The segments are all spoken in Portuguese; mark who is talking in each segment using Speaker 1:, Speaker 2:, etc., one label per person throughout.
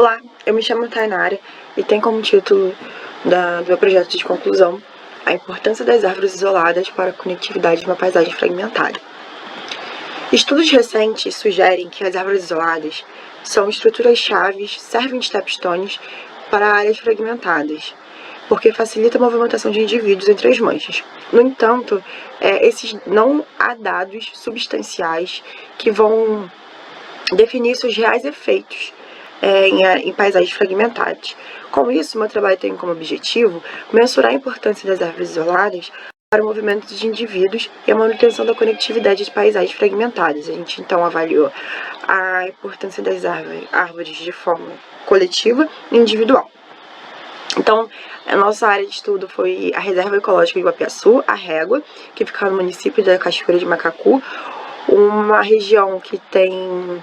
Speaker 1: Olá, eu me chamo Tainara e tem como título do meu projeto de conclusão a importância das árvores isoladas para a conectividade de uma paisagem fragmentada. Estudos recentes sugerem que as árvores isoladas são estruturas-chave, servem de stepstones para áreas fragmentadas, porque facilita a movimentação de indivíduos entre as manchas. No entanto, não há dados substanciais que vão definir seus reais efeitos em paisagens fragmentadas. Com isso, meu trabalho tem como objetivo mensurar a importância das árvores isoladas para o movimento de indivíduos e a manutenção da conectividade de paisagens fragmentadas. A gente então avaliou a importância das árvores de forma coletiva e individual. Então, a nossa área de estudo foi a Reserva Ecológica de Guapiaçu, a Régua, que fica no município da Cachoeira de Macacu, uma região que tem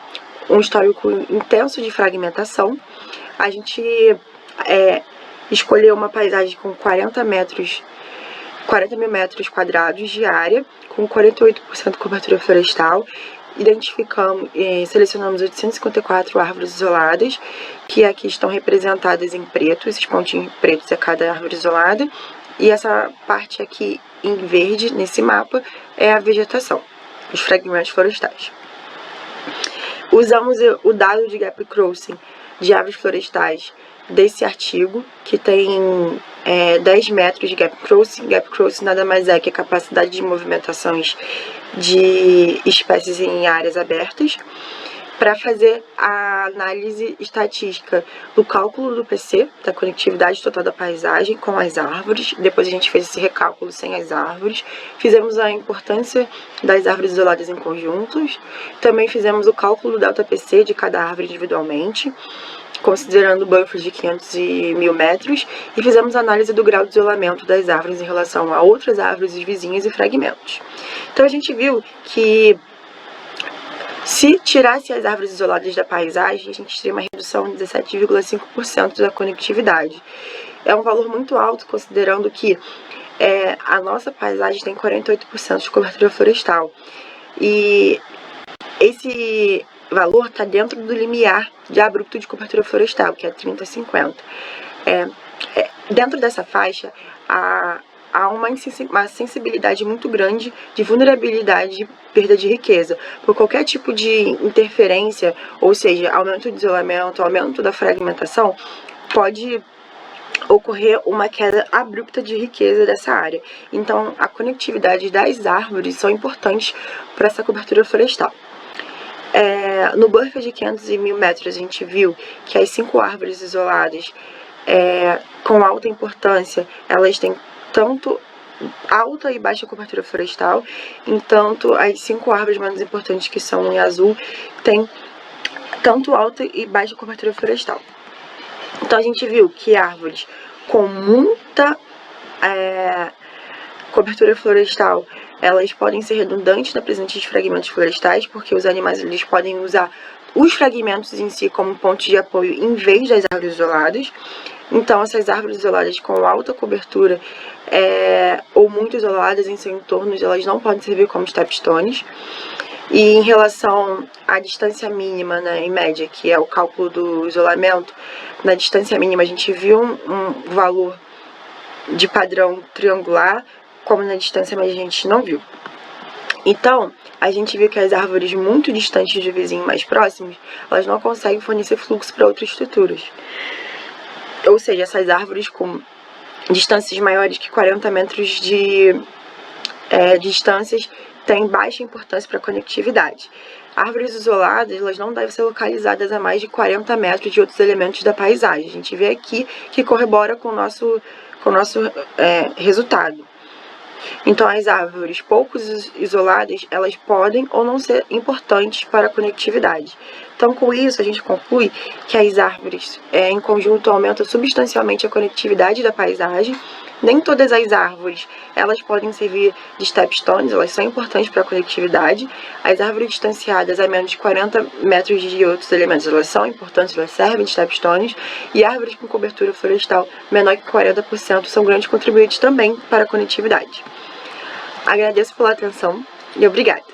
Speaker 1: um histórico intenso de fragmentação. A gente escolheu uma paisagem com 40 mil metros quadrados de área, com 48% de cobertura florestal. Identificamos e selecionamos 854 árvores isoladas, que aqui estão representadas em preto, esses pontinhos pretos é cada árvore isolada, e essa parte aqui em verde, nesse mapa, é a vegetação, os fragmentos florestais. Usamos o dado de gap crossing de árvores florestais desse artigo, que tem 10 metros de gap crossing. Gap crossing nada mais é que a capacidade de movimentações de espécies em áreas abertas, para fazer a análise estatística do cálculo do PC, da conectividade total da paisagem com as árvores. Depois a gente fez esse recálculo sem as árvores. Fizemos a importância das árvores isoladas em conjuntos. Também fizemos o cálculo do delta PC de cada árvore individualmente, considerando buffers de 500 e 1000 metros. E fizemos a análise do grau de isolamento das árvores em relação a outras árvores vizinhas e fragmentos. Então a gente viu que se tirasse as árvores isoladas da paisagem, a gente teria uma redução de 17,5% da conectividade. É um valor muito alto, considerando que a nossa paisagem tem 48% de cobertura florestal. E esse valor está dentro do limiar de abrupto de cobertura florestal, que é 30 a 50. Dentro dessa faixa, há uma sensibilidade muito grande de vulnerabilidade e perda de riqueza. Por qualquer tipo de interferência, ou seja, aumento de isolamento, aumento da fragmentação, pode ocorrer uma queda abrupta de riqueza dessa área. Então, a conectividade das árvores são importantes para essa cobertura florestal. No buffer de 500 e 1000 metros, a gente viu que as 5 árvores isoladas com alta importância, elas têm tanto alta e baixa cobertura florestal, enquanto as 5 árvores menos importantes, que são em azul, têm tanto alta e baixa cobertura florestal. Então a gente viu que árvores com muita cobertura florestal, elas podem ser redundantes na presença de fragmentos florestais, porque os animais eles podem usar os fragmentos em si como ponto de apoio em vez das árvores isoladas. Então, essas árvores isoladas com alta cobertura ou muito isoladas em seu entorno, elas não podem servir como stepstones. E em relação à distância mínima, né, em média, que é o cálculo do isolamento, na distância mínima a gente viu um valor de padrão triangular, como na distância média a gente não viu. Então, a gente viu que as árvores muito distantes do vizinho mais próximos, elas não conseguem fornecer fluxo para outras estruturas. Ou seja, essas árvores com distâncias maiores que 40 metros de distâncias têm baixa importância para a conectividade. Árvores isoladas, elas não devem ser localizadas a mais de 40 metros de outros elementos da paisagem. A gente vê aqui que corrobora com o nosso resultado. Então, as árvores pouco isoladas, elas podem ou não ser importantes para a conectividade. Então, com isso, a gente conclui que as árvores, em conjunto, aumentam substancialmente a conectividade da paisagem. Nem todas as árvores, elas podem servir de stepstones, elas são importantes para a conectividade. As árvores distanciadas a menos de 40 metros de outros elementos, elas são importantes, elas servem de stepstones. E árvores com cobertura florestal menor que 40% são grandes contribuintes também para a conectividade. Agradeço pela atenção e obrigada!